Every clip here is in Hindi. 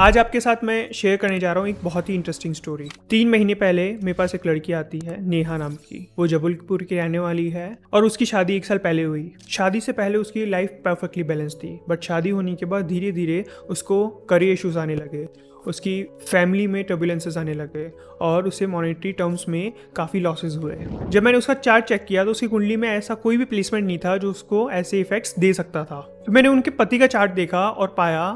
आज आपके साथ मैं शेयर करने जा रहा हूँ एक बहुत ही इंटरेस्टिंग स्टोरी। 3 महीने पहले मेरे पास एक लड़की आती है, नेहा नाम की। वो जबलपुर की रहने वाली है और उसकी शादी 1 साल पहले हुई। शादी से पहले उसकी लाइफ परफेक्टली बैलेंस थी, बट शादी होने के बाद धीरे धीरे उसको करियर इश्यूज आने लगे, उसकी फैमिली में टर्बुलेंसेस आने लगे और उसे मॉनेटरी टर्म्स में काफ़ी लॉसेस हुए। जब मैंने उसका चार्ट चेक किया तो उसकी कुंडली में ऐसा कोई भी प्लेसमेंट नहीं था जो उसको ऐसे इफेक्ट्स दे सकता था। तो मैंने उनके पति का चार्ट देखा और पाया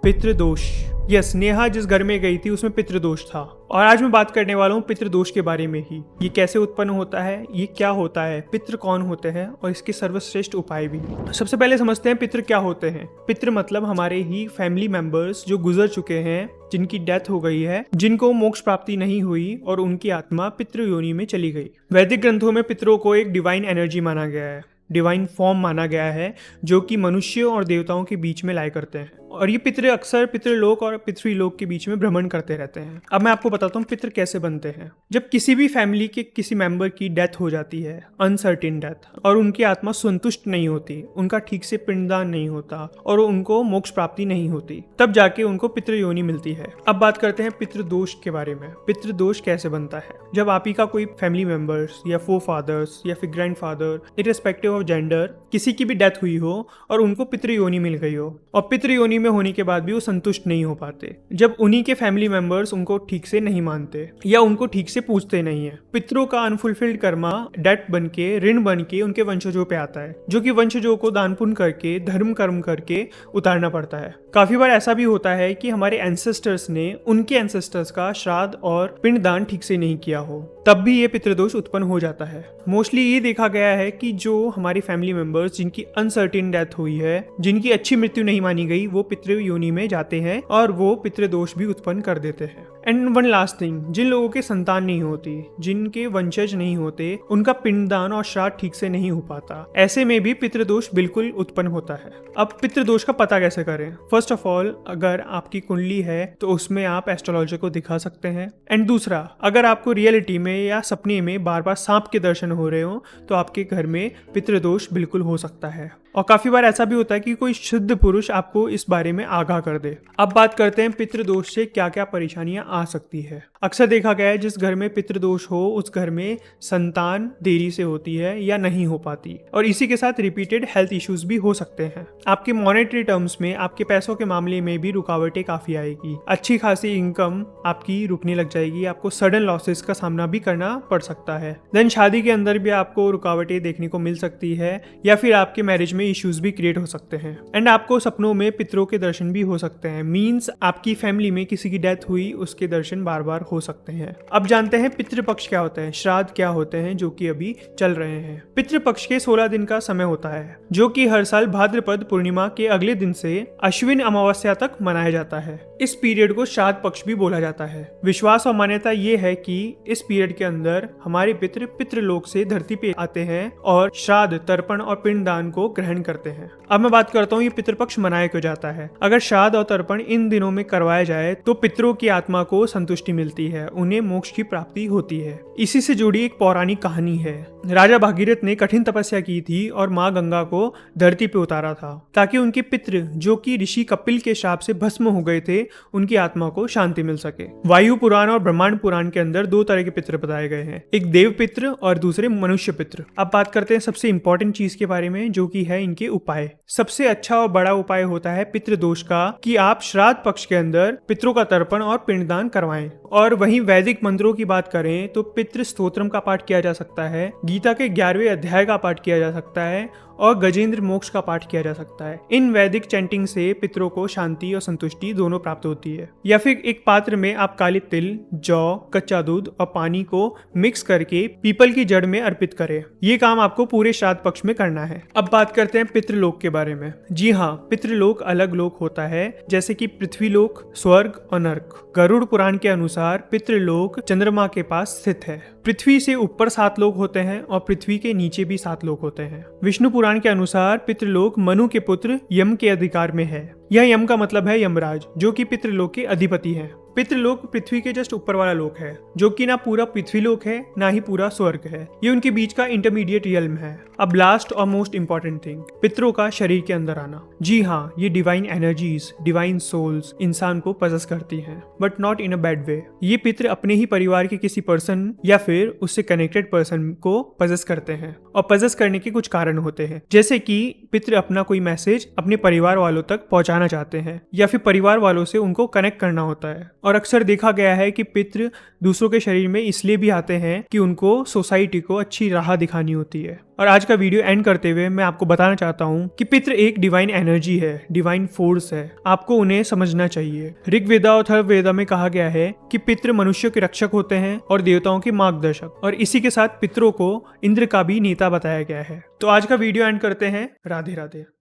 पितृदोष। यस, नेहा जिस घर में गई थी उसमें पितृदोष था। और आज मैं बात करने वाला हूँ पितृदोष के बारे में ही। ये कैसे उत्पन्न होता है, ये क्या होता है, पितृ कौन होते हैं और इसके सर्वश्रेष्ठ उपाय भी। सबसे पहले समझते हैं पितृ क्या होते हैं। पितृ मतलब हमारे ही फैमिली मेंबर्स जो गुजर चुके हैं, जिनकी डेथ हो गई है, जिनको मोक्ष प्राप्ति नहीं हुई और उनकी आत्मा पितृ योनि में चली गई। वैदिक ग्रंथों में पितरों को एक डिवाइन एनर्जी माना गया है, डिवाइन फॉर्म माना गया है, जो कि मनुष्यों और देवताओं के बीच में लाया करते हैं। और ये पितृ अक्सर पितृलोक और पृथ्वीलोक के बीच में भ्रमण करते रहते हैं। अब मैं आपको बताता हूँ पितृ कैसे बनते हैं। जब किसी भी फैमिली के किसी मेंबर की डेथ हो जाती है, अनसर्टेन डेथ, और उनकी आत्मा संतुष्ट नहीं होती, उनका ठीक से पिंडदान नहीं होता और उनको मोक्ष प्राप्ति नहीं होती, तब जाके उनको पितृ योनि मिलती है। अब बात करते हैं पितृदोष के बारे में। पितृदोष कैसे बनता है? जब आप ही का कोई फैमिली मेंबर्स या फोरफादर्स या फिर ग्रैंडफादर, इररिस्पेक्टिव ऑफ जेंडर, किसी की भी डेथ हुई हो और उनको पितृ योनि मिल गई हो और पितृ योनि में होने के बाद भी वो संतुष्ट नहीं हो पाते, जब उन्हीं के फैमिली मेंबर्स उनको ठीक से नहीं मानते या उनको ठीक से पूछते नहीं है, पितरों का अनफुलफिल्ड कर्मा डेट बन के, ऋण बन के उनके वंशजों पे आता है, जो कि वंशजों को दान पुण्य करके, धर्म कर्म करके उतारना पड़ता है। काफी बार ऐसा भी होता है कि हमारे एंसेस्टर्स ने उनके एंसेस्टर्स का श्राद्ध और पिंडदान ठीक से नहीं किया हो, तब भी ये पितृदोष उत्पन्न हो जाता है। मोस्टली ये देखा गया है कि जो हमारी फैमिली मेंबर्स जिनकी अनसर्टेन डेथ हुई है, जिनकी अच्छी मृत्यु नहीं मानी गई, वो पितृ योनि में जाते हैं और वो पितृदोष भी उत्पन्न कर देते हैं। एंड वन लास्ट थिंग, जिन लोगों के संतान नहीं होती, जिनके वंशज नहीं होते, उनका पिंडदान और श्राद्ध ठीक से नहीं हो पाता, ऐसे में भी पितृदोष बिल्कुल उत्पन्न होता है। अब पितृदोष का पता कैसे करें? फर्स्ट ऑफ ऑल, अगर आपकी कुंडली है तो उसमें आप एस्ट्रोलॉजर को दिखा सकते हैं। एंड दूसरा, अगर आपको रियलिटी में या सपने में बार बार सांप के दर्शन हो रहे हो तो आपके घर में पितृदोष बिल्कुल हो सकता है। और काफी बार ऐसा भी होता है कि कोई शुद्ध पुरुष आपको इस बारे में आगाह कर दे। अब बात करते हैं पितृदोष से क्या क्या परेशानियां आ सकती है। अक्सर देखा गया है जिस घर में पितृदोष हो उस घर में संतान देरी से होती है या नहीं हो पाती, और इसी के साथ रिपीटेड हेल्थ इश्यूज भी हो सकते हैं। आपके मॉनेटरी टर्म्स में, आपके पैसों के मामले में भी रुकावटें काफी आएगी। अच्छी खासी इनकम आपकी रुकने लग जाएगी, आपको सडन लॉसेस का सामना भी करना पड़ सकता है। देन शादी के अंदर भी आपको रुकावटें देखने को मिल सकती है या फिर आपके मैरिज में इश्यूज भी क्रिएट हो सकते हैं। एंड आपको सपनों में पितरों के दर्शन भी हो सकते हैं। मींस आपकी फैमिली में किसी की डेथ हुई, उसके दर्शन बार बार हो सकते हैं। अब जानते हैं पितृपक्ष क्या होता है, श्राद्ध क्या होते हैं, जो कि अभी चल रहे हैं। पितृपक्ष के 16 दिन का समय होता है, जो कि हर साल भाद्रपद पूर्णिमा के अगले दिन से अश्विन अमावस्या तक मनाया जाता है। इस पीरियड को श्राद्ध पक्ष भी बोला जाता है। विश्वास और मान्यता ये है कि इस पीरियड के अंदर हमारे पितृ पितृलोक से धरती पे आते हैं और श्राद्ध, तर्पण और पिंडदान को ग्रहण करते हैं। अब मैं बात करता हूँ ये पितृपक्ष मनाया क्यों जाता है। अगर श्राद्ध और तर्पण इन दिनों में करवाया जाए तो पितरों की आत्मा को संतुष्टि मिलती है, उन्हें मोक्ष की प्राप्ति होती है। इसी से जुड़ी एक पौराणिक कहानी है। राजा भागीरथ ने कठिन तपस्या की थी और माँ गंगा को धरती पे उतारा था ताकि उनके पितृ, जो कि ऋषि कपिल के शाप से भस्म हो गए थे, उनकी आत्मा को शांति मिल सके। वायु पुराण और ब्रह्मांड पुराण के अंदर 2 तरह के पितृ बताए गए हैं, एक देव पितृ और दूसरे मनुष्य पितृ। अब बात करते हैं सबसे इंपॉर्टेंट चीज के बारे में, जो कि है इनके उपाय। सबसे अच्छा और बड़ा उपाय होता है पितृदोष का कि आप श्राद्ध पक्ष के अंदर पितरों का तर्पण और पिंडदान करवाएं। और वहीं वैदिक मंत्रों की बात करें तो पितृ स्तोत्रम का पाठ किया जा सकता है, गीता के 11वें अध्याय का पाठ किया जा सकता है और गजेंद्र मोक्ष का पाठ किया जा सकता है। इन वैदिक चैंटिंग से पितरों को शांति और संतुष्टि दोनों प्राप्त होती है। या फिर एक पात्र में आप काले तिल, जौ, कच्चा दूध और पानी को मिक्स करके पीपल की जड़ में अर्पित करें। ये काम आपको पूरे श्राद्ध पक्ष में करना है। अब बात करते हैं पितृलोक के बारे में। जी हाँ, पितृलोक अलग लोक होता है, जैसे कि पृथ्वीलोक, स्वर्ग और नर्क। गरुड़ पुराण के अनुसार पितृलोक चंद्रमा के पास स्थित है। पृथ्वी से ऊपर 7 लोक होते हैं और पृथ्वी के नीचे भी 7 लोक होते हैं। विष्णु पुराण के अनुसार पितृलोक मनु के पुत्र यम के अधिकार में है। यह यम का मतलब है यमराज, जो कि पितृलोक के अधिपति हैं। पितृलोक पृथ्वी के जस्ट ऊपर वाला लोक है, जो कि ना पूरा पृथ्वी लोक है ना ही पूरा स्वर्ग है। ये उनके बीच का इंटरमीडिएट रियल्म है। अब लास्ट और मोस्ट इंपॉर्टेंट थिंग, पितरों का शरीर के अंदर आना। जी हाँ, ये डिवाइन एनर्जीज, डिवाइन सोल्स इंसान को पजेस करती हैं, but not in a bad way. ये पितृ अपने ही परिवार के किसी पर्सन या फिर उससे कनेक्टेड पर्सन को पजेस करते हैं, और पजेस करने के कुछ कारण होते हैं, जैसे कि पितृ अपना कोई मैसेज अपने परिवार वालों तक पहुंचाना चाहते हैं, या फिर परिवार वालों से उनको कनेक्ट करना होता है। और अक्सर देखा गया है कि पितृ दूसरों के शरीर में इसलिए भी आते हैं कि उनको सोसाइटी को अच्छी राह दिखानी होती है। और आज का वीडियो एंड करते हुए मैं आपको बताना चाहता हूँ कि पितृ एक डिवाइन एनर्जी है, डिवाइन फोर्स है। आपको उन्हें समझना चाहिए। ऋग्वेदा और अथर्ववेदा में कहा गया है कि पितृ मनुष्यों के रक्षक होते हैं और देवताओं के मार्गदर्शक, और इसी के साथ पितरों को इंद्र का भी नेता बताया गया है। तो आज का वीडियो एंड करते हैं। राधे राधे।